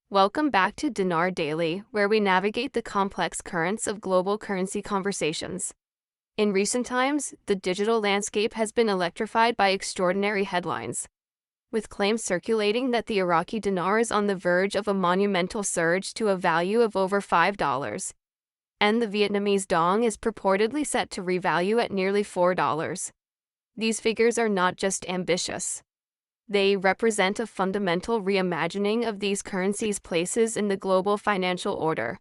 Welcome back to Dinar Daily, where we navigate the complex currents of global currency conversations. In recent times, the digital landscape has been electrified by extraordinary headlines, with claims circulating that the Iraqi dinar is on the verge of a monumental surge to a value of over $5, and the Vietnamese Dong is purportedly set to revalue at nearly $4. These figures are not just ambitious. They represent a fundamental reimagining of these currencies' places in the global financial order.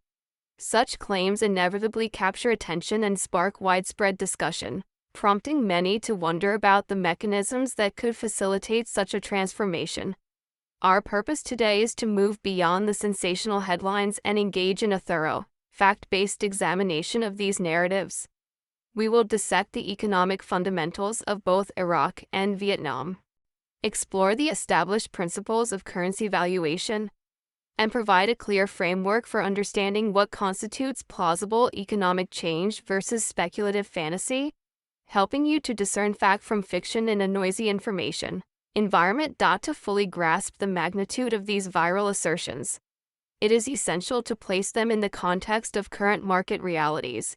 Such claims inevitably capture attention and spark widespread discussion, prompting many to wonder about the mechanisms that could facilitate such a transformation. Our purpose today is to move beyond the sensational headlines and engage in a thorough, fact-based examination of these narratives. We will dissect the economic fundamentals of both Iraq and Vietnam, explore the established principles of currency valuation, and provide a clear framework for understanding what constitutes plausible economic change versus speculative fantasy, helping you to discern fact from fiction in a noisy information environment. To fully grasp the magnitude of these viral assertions, it is essential to place them in the context of current market realities.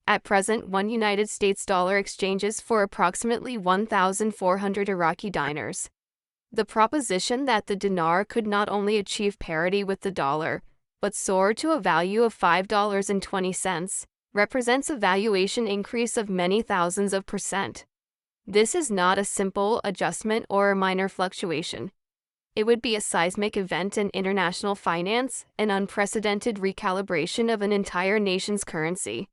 At present, one United States dollar exchanges for approximately 1,400 Iraqi dinars. The proposition that the dinar could not only achieve parity with the dollar, but soar to a value of $5.20, represents a valuation increase of many thousands of percent. This is not a simple adjustment or a minor fluctuation. It would be a seismic event in international finance, an unprecedented recalibration of an entire nation's currency.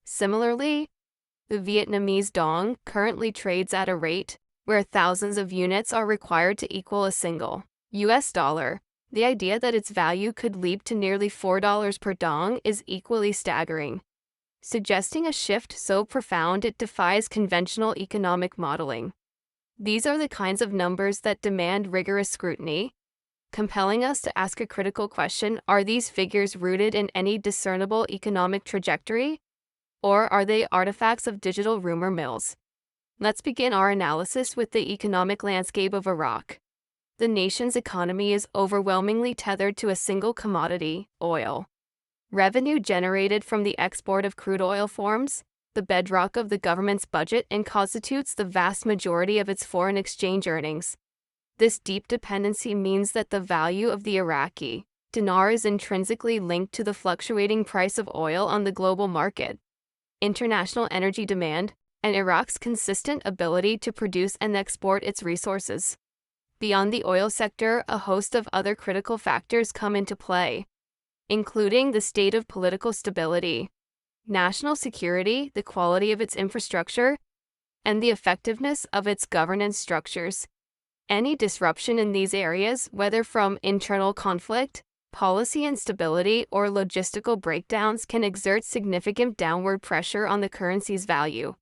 Similarly, the Vietnamese Dong currently trades at a rate where thousands of units are required to equal a single US dollar. The idea that its value could leap to nearly $4 per dong is equally staggering, suggesting a shift so profound it defies conventional economic modeling. These are the kinds of numbers that demand rigorous scrutiny, compelling us to ask a critical question: are these figures rooted in any discernible economic trajectory, or are they artifacts of digital rumor mills? Let's begin our analysis with the economic landscape of Iraq. The nation's economy is overwhelmingly tethered to a single commodity: oil. Revenue generated from the export of crude oil forms the bedrock of the government's budget and constitutes the vast majority of its foreign exchange earnings. This deep dependency means that the value of the Iraqi dinar is intrinsically linked to the fluctuating price of oil on the global market, international energy demand, and Iraq's consistent ability to produce and export its resources. Beyond the oil sector, a host of other critical factors come into play, including the state of political stability, national security, the quality of its infrastructure, and the effectiveness of its governance structures. Any disruption in these areas, whether from internal conflict, policy instability, or logistical breakdowns, can exert significant downward pressure on the currency's value.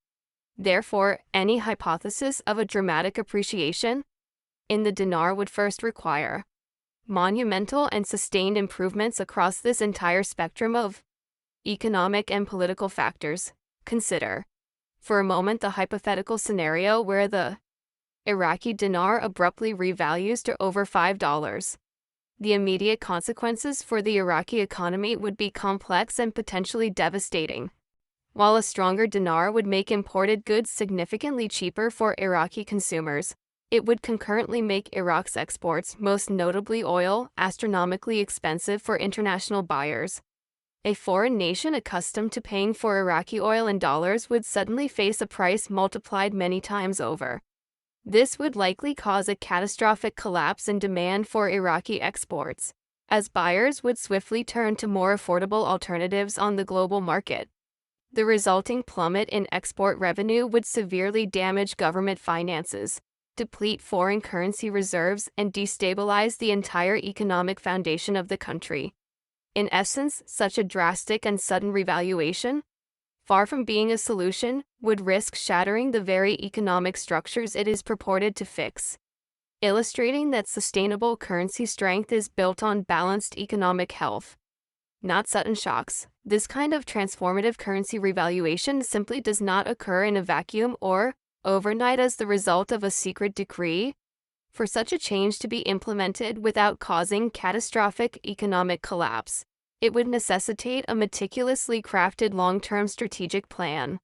Therefore, any hypothesis of a dramatic appreciation in the dinar would first require monumental and sustained improvements across this entire spectrum of economic and political factors. Consider, for a moment, the hypothetical scenario where the Iraqi dinar abruptly revalues to over $5. The immediate consequences for the Iraqi economy would be complex and potentially devastating. While a stronger dinar would make imported goods significantly cheaper for Iraqi consumers, it would concurrently make Iraq's exports, most notably oil, astronomically expensive for international buyers. A foreign nation accustomed to paying for Iraqi oil in dollars would suddenly face a price multiplied many times over. This would likely cause a catastrophic collapse in demand for Iraqi exports, as buyers would swiftly turn to more affordable alternatives on the global market. The resulting plummet in export revenue would severely damage government finances, deplete foreign currency reserves, and destabilize the entire economic foundation of the country. In essence, such a drastic and sudden revaluation, far from being a solution, would risk shattering the very economic structures it is purported to fix, illustrating that sustainable currency strength is built on balanced economic health, not sudden shocks. This kind of transformative currency revaluation simply does not occur in a vacuum or overnight as the result of a secret decree. For such a change to be implemented without causing catastrophic economic collapse, it would necessitate a meticulously crafted long-term strategic plan.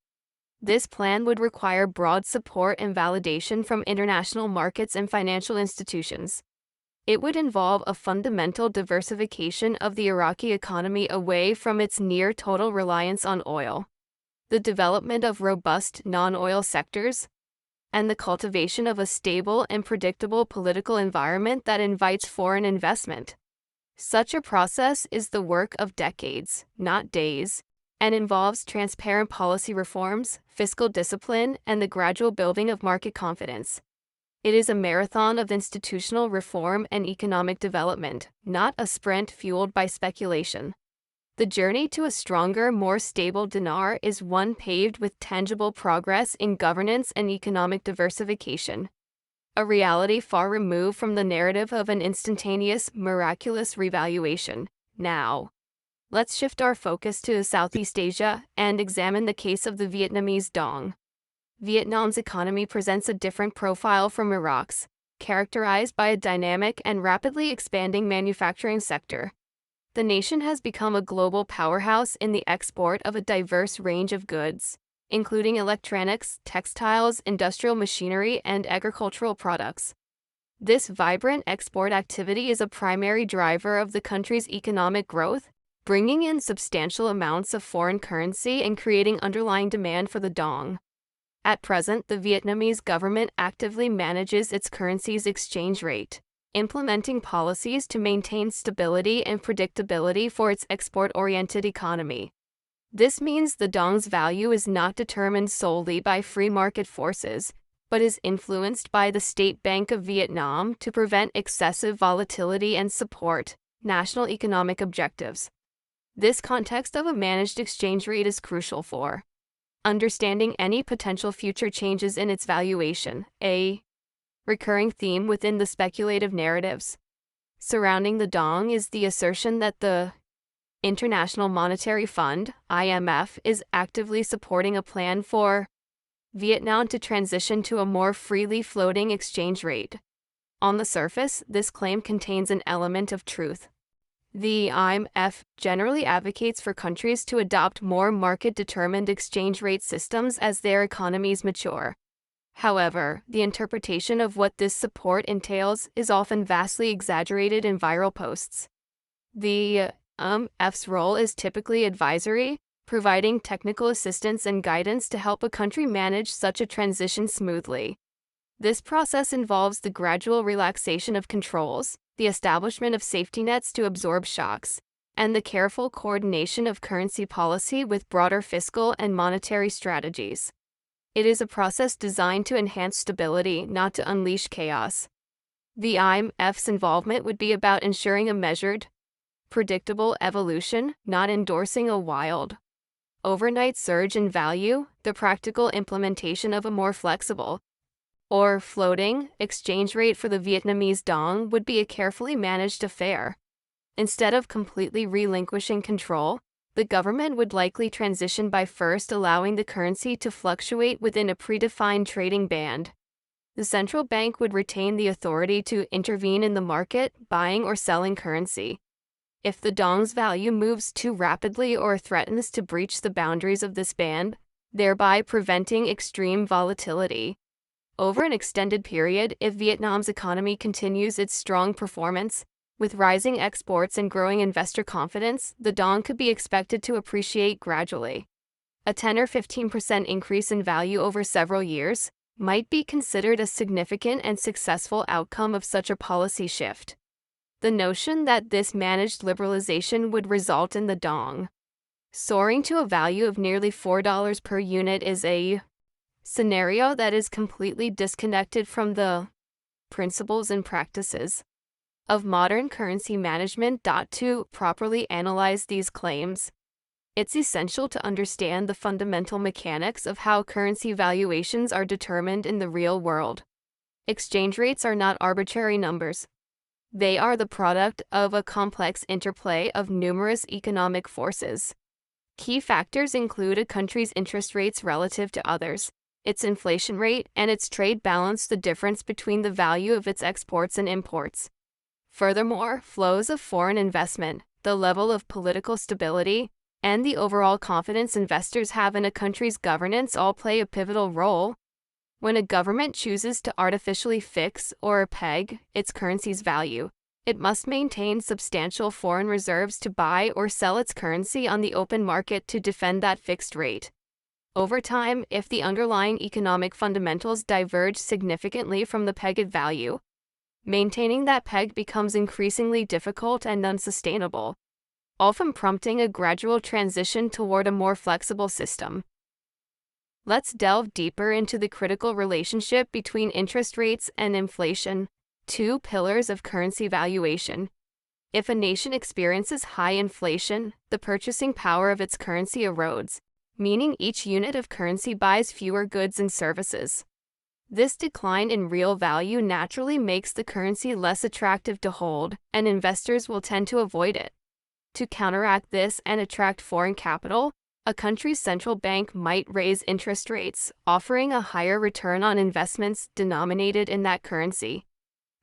This plan would require broad support and validation from international markets and financial institutions. It would involve a fundamental diversification of the Iraqi economy away from its near-total reliance on oil, the development of robust non-oil sectors, and the cultivation of a stable and predictable political environment that invites foreign investment. Such a process is the work of decades, not days, and involves transparent policy reforms, fiscal discipline, and the gradual building of market confidence. It is a marathon of institutional reform and economic development, not a sprint fueled by speculation. The journey to a stronger, more stable dinar is one paved with tangible progress in governance and economic diversification, a reality far removed from the narrative of an instantaneous, miraculous revaluation. Now, let's shift our focus to Southeast Asia and examine the case of the Vietnamese Dong. Vietnam's economy presents a different profile from Iraq's, characterized by a dynamic and rapidly expanding manufacturing sector. The nation has become a global powerhouse in the export of a diverse range of goods, including electronics, textiles, industrial machinery, and agricultural products. This vibrant export activity is a primary driver of the country's economic growth, bringing in substantial amounts of foreign currency and creating underlying demand for the dong. At present, the Vietnamese government actively manages its currency's exchange rate, implementing policies to maintain stability and predictability for its export-oriented economy. This means the dong's value is not determined solely by free market forces, but is influenced by the State Bank of Vietnam to prevent excessive volatility and support national economic objectives. This context of a managed exchange rate is crucial for understanding any potential future changes in its valuation, a recurring theme within the speculative narratives surrounding the dong is the assertion that the International Monetary Fund, IMF, is actively supporting a plan for Vietnam to transition to a more freely floating exchange rate. On the surface, this claim contains an element of truth. The IMF generally advocates for countries to adopt more market-determined exchange rate systems as their economies mature. However, the interpretation of what this support entails is often vastly exaggerated in viral posts. The IMF's role is typically advisory, providing technical assistance and guidance to help a country manage such a transition smoothly. This process involves the gradual relaxation of controls, the establishment of safety nets to absorb shocks, and the careful coordination of currency policy with broader fiscal and monetary strategies. It is a process designed to enhance stability, not to unleash chaos. The IMF's involvement would be about ensuring a measured, predictable evolution, not endorsing a wild, overnight surge in value. The practical implementation of a more flexible, or floating, exchange rate for the Vietnamese dong would be a carefully managed affair. Instead of completely relinquishing control, the government would likely transition by first allowing the currency to fluctuate within a predefined trading band. The central bank would retain the authority to intervene in the market, buying or selling currency. If the dong's value moves too rapidly or threatens to breach the boundaries of this band, thereby preventing extreme volatility. Over an extended period, if Vietnam's economy continues its strong performance, with rising exports and growing investor confidence, the dong could be expected to appreciate gradually. A 10 or 15% increase in value over several years might be considered a significant and successful outcome of such a policy shift. The notion that this managed liberalization would result in the dong soaring to a value of nearly $4 per unit is a scenario that is completely disconnected from the principles and practices of modern currency management. To properly analyze these claims, it's essential to understand the fundamental mechanics of how currency valuations are determined in the real world. Exchange rates are not arbitrary numbers. They are the product of a complex interplay of numerous economic forces. Key factors include a country's interest rates relative to others, its inflation rate, and its trade balance, the difference between the value of its exports and imports. Furthermore, flows of foreign investment, the level of political stability, and the overall confidence investors have in a country's governance all play a pivotal role. When a government chooses to artificially fix or peg its currency's value, it must maintain substantial foreign reserves to buy or sell its currency on the open market to defend that fixed rate. Over time, if the underlying economic fundamentals diverge significantly from the pegged value, maintaining that peg becomes increasingly difficult and unsustainable, often prompting a gradual transition toward a more flexible system. Let's delve deeper into the critical relationship between interest rates and inflation, two pillars of currency valuation. If a nation experiences high inflation, the purchasing power of its currency erodes, meaning each unit of currency buys fewer goods and services. This decline in real value naturally makes the currency less attractive to hold, and investors will tend to avoid it. To counteract this and attract foreign capital, a country's central bank might raise interest rates, offering a higher return on investments denominated in that currency.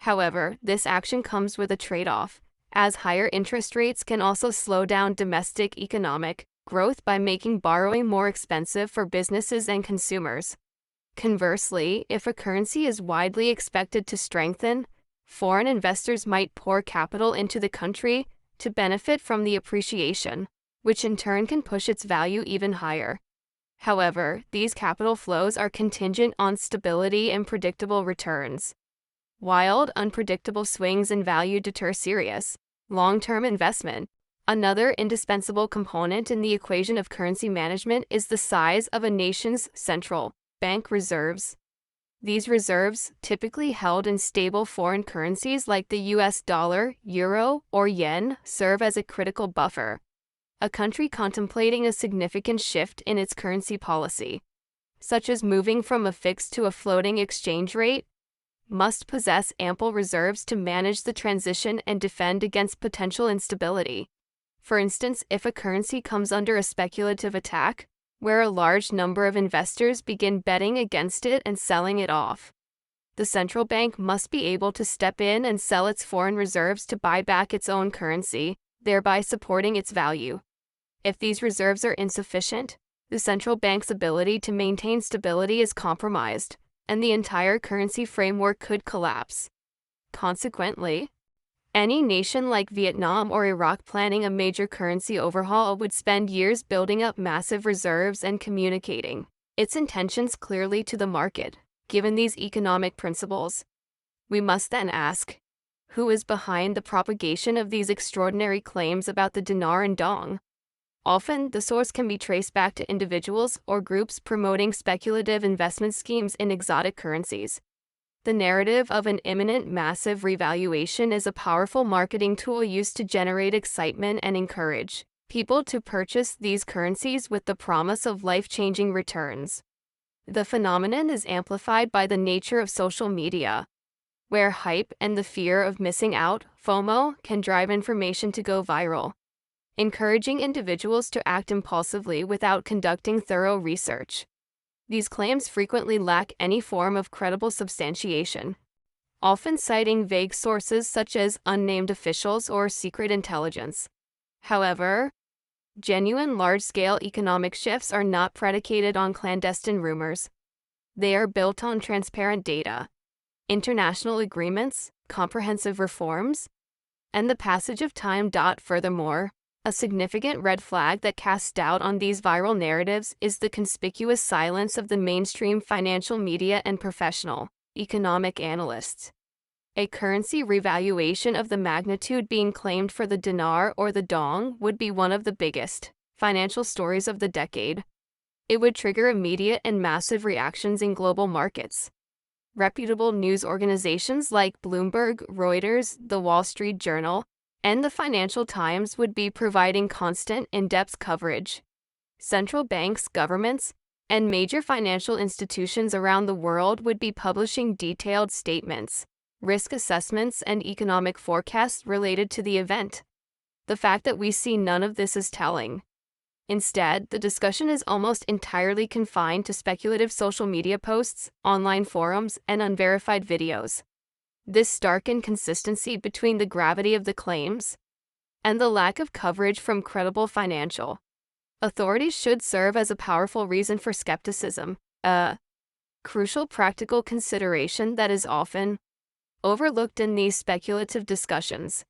However, this action comes with a trade-off, as higher interest rates can also slow down domestic economic growth by making borrowing more expensive for businesses and consumers. Conversely, if a currency is widely expected to strengthen, foreign investors might pour capital into the country to benefit from the appreciation, which in turn can push its value even higher. However, these capital flows are contingent on stability and predictable returns. Wild, unpredictable swings in value deter serious, long-term investment. Another indispensable component in the equation of currency management is the size of a nation's central bank reserves. These reserves, typically held in stable foreign currencies like the US dollar, euro, or yen, serve as a critical buffer. A country contemplating a significant shift in its currency policy, such as moving from a fixed to a floating exchange rate, must possess ample reserves to manage the transition and defend against potential instability. For instance, if a currency comes under a speculative attack, where a large number of investors begin betting against it and selling it off, the central bank must be able to step in and sell its foreign reserves to buy back its own currency, thereby supporting its value. If these reserves are insufficient, the central bank's ability to maintain stability is compromised, and the entire currency framework could collapse. Consequently, any nation like Vietnam or Iraq planning a major currency overhaul would spend years building up massive reserves and communicating its intentions clearly to the market. Given these economic principles, we must then ask, who is behind the propagation of these extraordinary claims about the dinar and dong? Often, the source can be traced back to individuals or groups promoting speculative investment schemes in exotic currencies. The narrative of an imminent massive revaluation is a powerful marketing tool used to generate excitement and encourage people to purchase these currencies with the promise of life-changing returns. The phenomenon is amplified by the nature of social media, where hype and the fear of missing out, FOMO, can drive information to go viral, encouraging individuals to act impulsively without conducting thorough research. These claims frequently lack any form of credible substantiation, often citing vague sources such as unnamed officials or secret intelligence. However, genuine large-scale economic shifts are not predicated on clandestine rumors. They are built on transparent data, international agreements, comprehensive reforms, and the passage of time. Furthermore, a significant red flag that casts doubt on these viral narratives is the conspicuous silence of the mainstream financial media and professional economic analysts. A currency revaluation of the magnitude being claimed for the dinar or the dong would be one of the biggest financial stories of the decade. It would trigger immediate and massive reactions in global markets. Reputable news organizations like Bloomberg, Reuters, The Wall Street Journal, and the Financial Times would be providing constant, in-depth coverage. Central banks, governments, and major financial institutions around the world would be publishing detailed statements, risk assessments, and economic forecasts related to the event. The fact that we see none of this is telling. Instead, the discussion is almost entirely confined to speculative social media posts, online forums, and unverified videos. This stark inconsistency between the gravity of the claims and the lack of coverage from credible financial authorities should serve as a powerful reason for skepticism. A crucial practical consideration that is often overlooked in these speculative discussions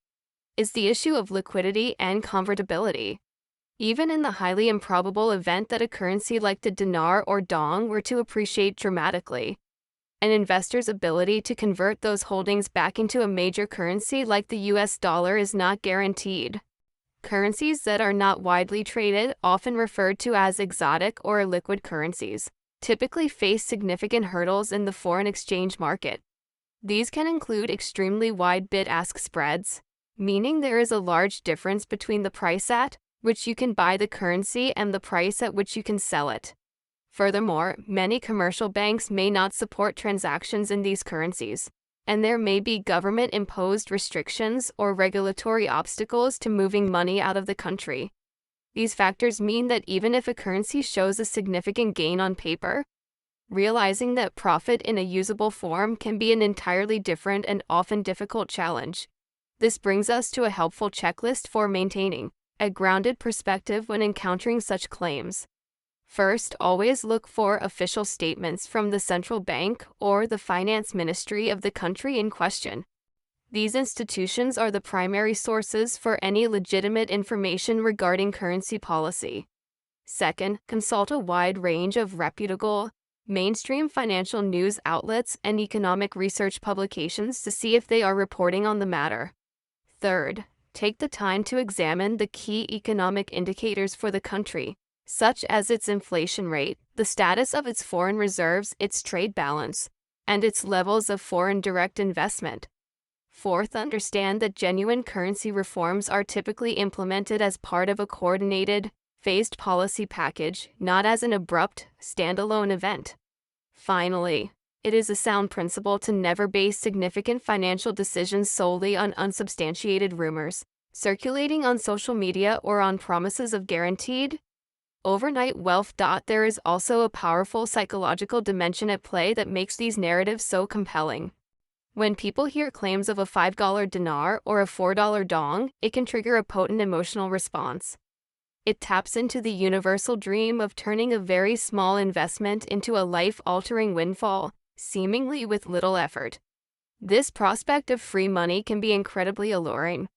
is the issue of liquidity and convertibility. Even in the highly improbable event that a currency like the dinar or dong were to appreciate dramatically, an investor's ability to convert those holdings back into a major currency like the US dollar is not guaranteed. Currencies that are not widely traded, often referred to as exotic or illiquid currencies, typically face significant hurdles in the foreign exchange market. These can include extremely wide bid-ask spreads, meaning there is a large difference between the price at which you can buy the currency and the price at which you can sell it. Furthermore, many commercial banks may not support transactions in these currencies, and there may be government-imposed restrictions or regulatory obstacles to moving money out of the country. These factors mean that even if a currency shows a significant gain on paper, realizing that profit in a usable form can be an entirely different and often difficult challenge. This brings us to a helpful checklist for maintaining a grounded perspective when encountering such claims. First, always look for official statements from the central bank or the finance ministry of the country in question. These institutions are the primary sources for any legitimate information regarding currency policy. Second, consult a wide range of reputable, mainstream financial news outlets and economic research publications to see if they are reporting on the matter. Third, take the time to examine the key economic indicators for the country, such as its inflation rate, the status of its foreign reserves, its trade balance, and its levels of foreign direct investment. Fourth, understand that genuine currency reforms are typically implemented as part of a coordinated, phased policy package, not as an abrupt, standalone event. Finally, it is a sound principle to never base significant financial decisions solely on unsubstantiated rumors, circulating on social media or on promises of guaranteed overnight wealth. There is also a powerful psychological dimension at play that makes these narratives so compelling. When people hear claims of a $5 dinar or a $4 dong, it can trigger a potent emotional response. It taps into the universal dream of turning a very small investment into a life-altering windfall, seemingly with little effort. This prospect of free money can be incredibly alluring.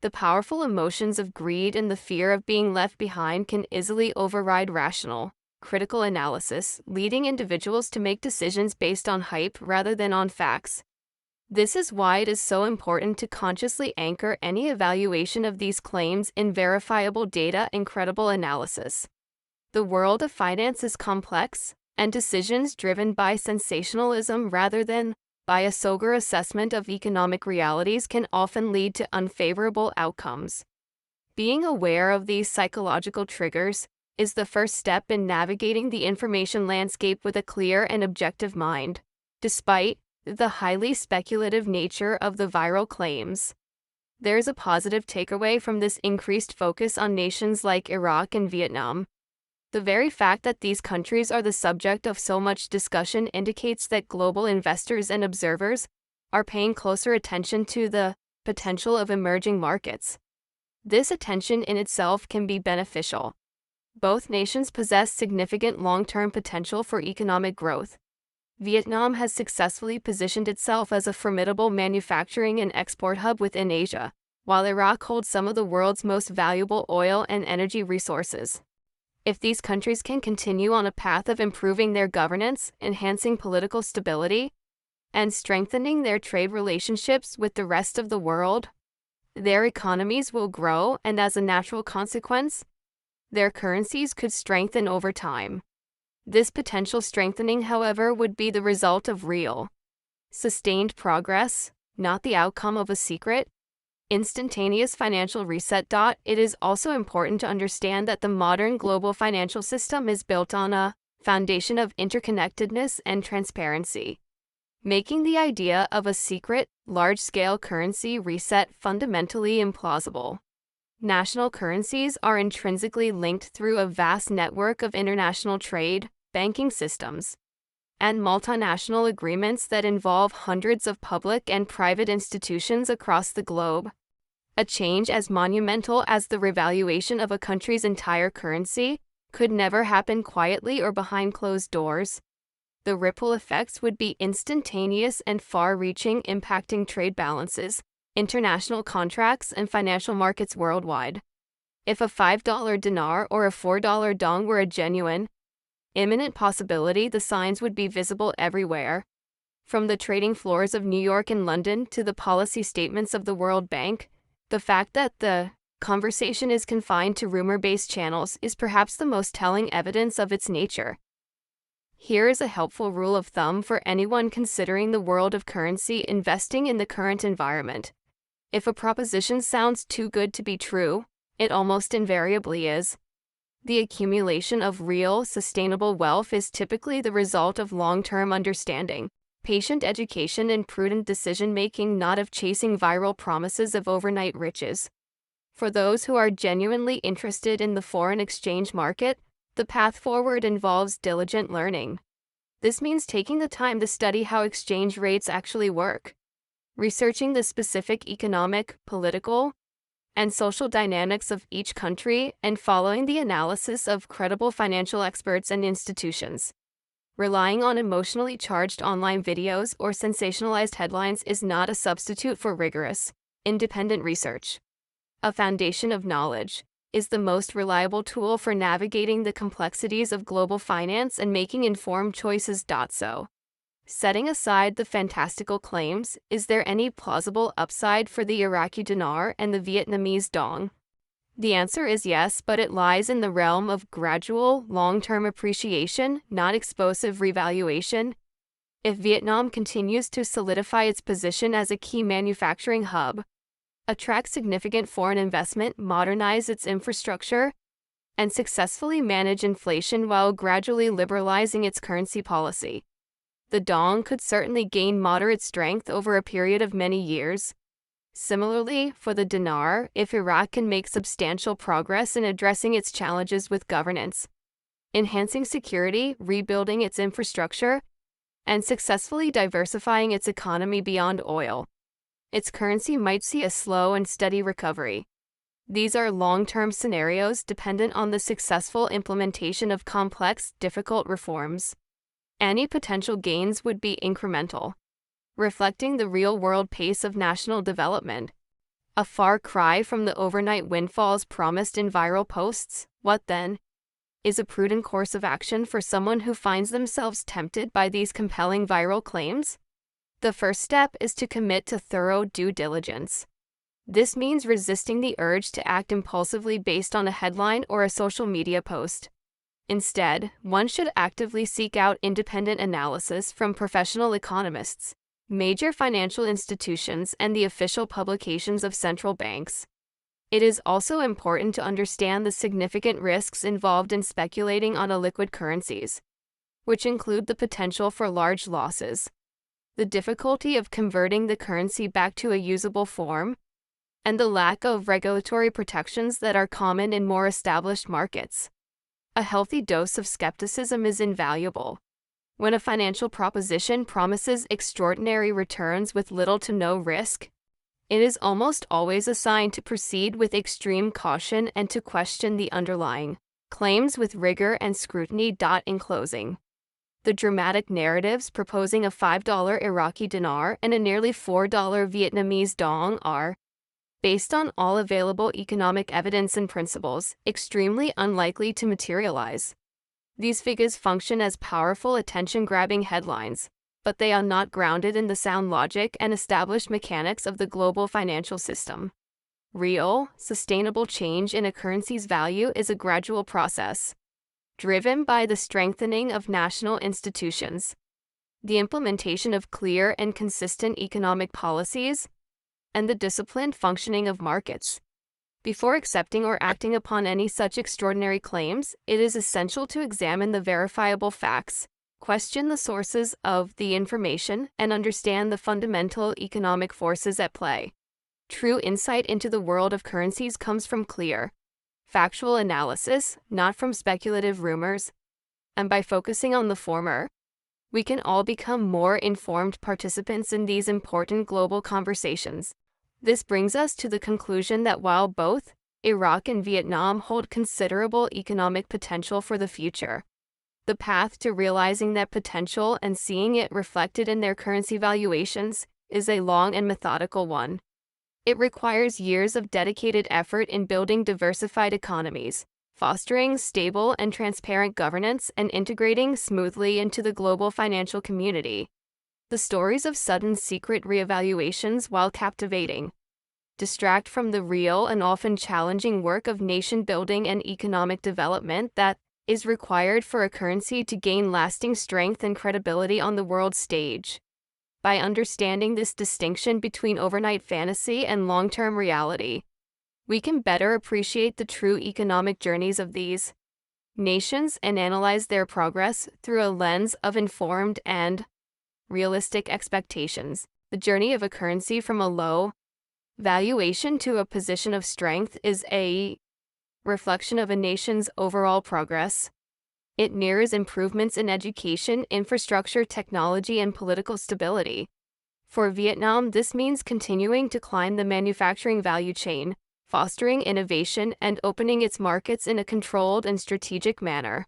The powerful emotions of greed and the fear of being left behind can easily override rational, critical analysis, leading individuals to make decisions based on hype rather than on facts. This is why it is so important to consciously anchor any evaluation of these claims in verifiable data and credible analysis. The world of finance is complex, and decisions driven by sensationalism rather than by a sober assessment of economic realities can often lead to unfavorable outcomes. Being aware of these psychological triggers is the first step in navigating the information landscape with a clear and objective mind. Despite the highly speculative nature of the viral claims, there's a positive takeaway from this increased focus on nations like Iraq and Vietnam. The very fact that these countries are the subject of so much discussion indicates that global investors and observers are paying closer attention to the potential of emerging markets. This attention in itself can be beneficial. Both nations possess significant long-term potential for economic growth. Vietnam has successfully positioned itself as a formidable manufacturing and export hub within Asia, while Iraq holds some of the world's most valuable oil and energy resources. If these countries can continue on a path of improving their governance, enhancing political stability, and strengthening their trade relationships with the rest of the world, their economies will grow, and as a natural consequence, their currencies could strengthen over time. This potential strengthening, however, would be the result of real, sustained progress, not the outcome of a secret, instantaneous financial reset. It is also important to understand that the modern global financial system is built on a foundation of interconnectedness and transparency, making the idea of a secret, large-scale currency reset fundamentally implausible. National currencies are intrinsically linked through a vast network of international trade, banking systems, and multinational agreements that involve hundreds of public and private institutions across the globe. A change as monumental as the revaluation of a country's entire currency could never happen quietly or behind closed doors. The ripple effects would be instantaneous and far-reaching, impacting trade balances, international contracts, and financial markets worldwide. If a $5 dinar or a $4 dong were a genuine, imminent possibility, the signs would be visible everywhere. From the trading floors of New York and London to the policy statements of the World Bank, the fact that the conversation is confined to rumor-based channels is perhaps the most telling evidence of its nature. Here is a helpful rule of thumb for anyone considering the world of currency investing in the current environment. If a proposition sounds too good to be true, it almost invariably is. The accumulation of real, sustainable wealth is typically the result of long-term understanding, patient education, and prudent decision-making, not of chasing viral promises of overnight riches. For those who are genuinely interested in the foreign exchange market, the path forward involves diligent learning. This means taking the time to study how exchange rates actually work, researching the specific economic, political, and social dynamics of each country, and following the analysis of credible financial experts and institutions. Relying on emotionally charged online videos or sensationalized headlines is not a substitute for rigorous, independent research. A foundation of knowledge is the most reliable tool for navigating the complexities of global finance and making informed choices. So, setting aside the fantastical claims, is there any plausible upside for the Iraqi dinar and the Vietnamese dong? The answer is yes, but it lies in the realm of gradual, long-term appreciation, not explosive revaluation. If Vietnam continues to solidify its position as a key manufacturing hub, attract significant foreign investment, modernize its infrastructure, and successfully manage inflation while gradually liberalizing its currency policy, the dong could certainly gain moderate strength over a period of many years. Similarly, for the dinar, if Iraq can make substantial progress in addressing its challenges with governance, enhancing security, rebuilding its infrastructure, and successfully diversifying its economy beyond oil, its currency might see a slow and steady recovery. These are long-term scenarios dependent on the successful implementation of complex, difficult reforms. Any potential gains would be incremental, reflecting the real-world pace of national development. A far cry from the overnight windfalls promised in viral posts. What then is a prudent course of action for someone who finds themselves tempted by these compelling viral claims? The first step is to commit to thorough due diligence. This means resisting the urge to act impulsively based on a headline or a social media post. Instead, one should actively seek out independent analysis from professional economists, major financial institutions, and the official publications of central banks. It is also important to understand the significant risks involved in speculating on illiquid currencies, which include the potential for large losses, the difficulty of converting the currency back to a usable form, and the lack of regulatory protections that are common in more established markets. A healthy dose of skepticism is invaluable. When a financial proposition promises extraordinary returns with little to no risk, it is almost always a sign to proceed with extreme caution and to question the underlying claims with rigor and scrutiny. In closing, the dramatic narratives proposing a $5 Iraqi dinar and a nearly $4 Vietnamese dong are, based on all available economic evidence and principles, extremely unlikely to materialize. These figures function as powerful attention-grabbing headlines, but they are not grounded in the sound logic and established mechanics of the global financial system. Real, sustainable change in a currency's value is a gradual process, driven by the strengthening of national institutions, the implementation of clear and consistent economic policies, and the disciplined functioning of markets. Before accepting or acting upon any such extraordinary claims, it is essential to examine the verifiable facts, question the sources of the information, and understand the fundamental economic forces at play. True insight into the world of currencies comes from clear, factual analysis, not from speculative rumors. And by focusing on the former, we can all become more informed participants in these important global conversations. This brings us to the conclusion that while both Iraq and Vietnam hold considerable economic potential for the future, the path to realizing that potential and seeing it reflected in their currency valuations is a long and methodical one. It requires years of dedicated effort in building diversified economies, fostering stable and transparent governance, and integrating smoothly into the global financial community. The stories of sudden secret reevaluations, while captivating, distract from the real and often challenging work of nation building and economic development that is required for a currency to gain lasting strength and credibility on the world stage. By understanding this distinction between overnight fantasy and long-term reality, we can better appreciate the true economic journeys of these nations and analyze their progress through a lens of informed and realistic expectations. The journey of a currency from a low valuation to a position of strength is a reflection of a nation's overall progress. It mirrors improvements in education, infrastructure, technology, and political stability. For Vietnam, this means continuing to climb the manufacturing value chain, fostering innovation, and opening its markets in a controlled and strategic manner.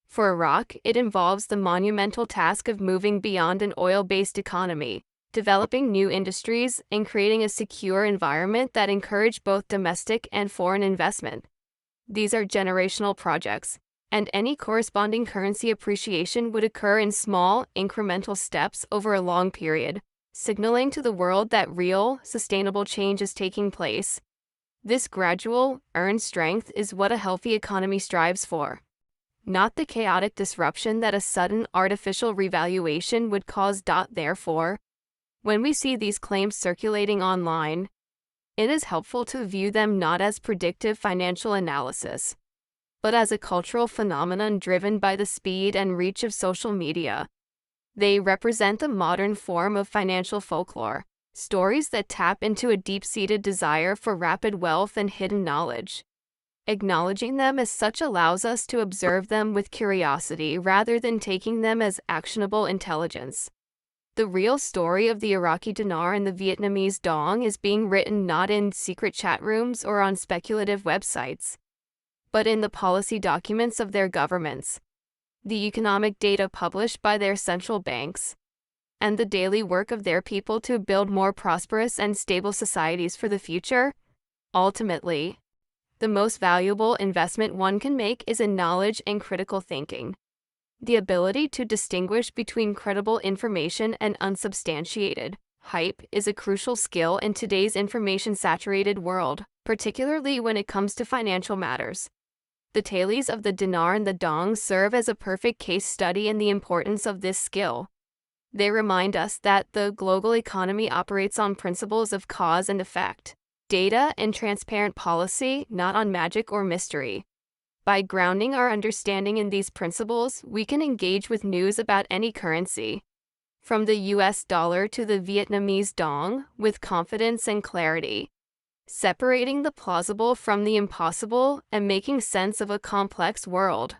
For Iraq, it involves the monumental task of moving beyond an oil-based economy, developing new industries, and creating a secure environment that encourage both domestic and foreign investment. These are generational projects, and any corresponding currency appreciation would occur in small, incremental steps over a long period, signaling to the world that real, sustainable change is taking place. This gradual, earned strength is what a healthy economy strives for, not the chaotic disruption that a sudden artificial revaluation would cause. Therefore, when we see these claims circulating online, it is helpful to view them not as predictive financial analysis, but as a cultural phenomenon driven by the speed and reach of social media. They represent the modern form of financial folklore, stories that tap into a deep-seated desire for rapid wealth and hidden knowledge. Acknowledging them as such allows us to observe them with curiosity rather than taking them as actionable intelligence. The real story of the Iraqi Dinar and the Vietnamese Dong is being written not in secret chat rooms or on speculative websites, but in the policy documents of their governments, the economic data published by their central banks, and the daily work of their people to build more prosperous and stable societies for the future. Ultimately, the most valuable investment one can make is in knowledge and critical thinking. The ability to distinguish between credible information and unsubstantiated hype is a crucial skill in today's information-saturated world, particularly when it comes to financial matters. The tales of the dinar and the dong serve as a perfect case study in the importance of this skill. They remind us that the global economy operates on principles of cause and effect, data and transparent policy, not on magic or mystery. By grounding our understanding in these principles, we can engage with news about any currency, from the US dollar to the Vietnamese dong, with confidence and clarity, separating the plausible from the impossible and making sense of a complex world.